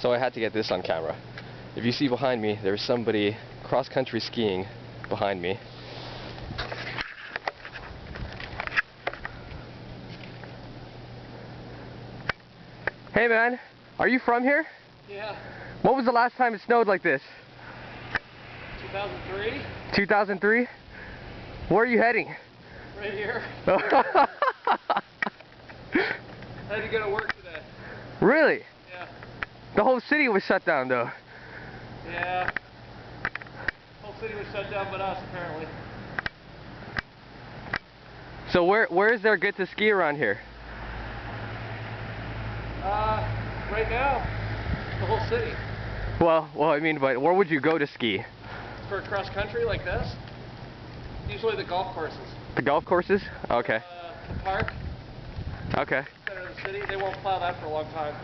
So I had to get this on camera. If you see behind me, there's somebody cross-country skiing behind me. Hey man, are you from here? Yeah. What was the last time it snowed like this? 2003? 2003? Where are you heading? Right here. Had to go to work today. Really? Yeah. The whole city was shut down though. Yeah. Whole city was shut down but us apparently. So where is there good to ski around here? Right now, the whole city. Well, I mean, but where would you go to ski? For cross country like this, usually the golf courses. The golf courses? Okay. The park. Okay. Center of the city. They won't plow that for a long time.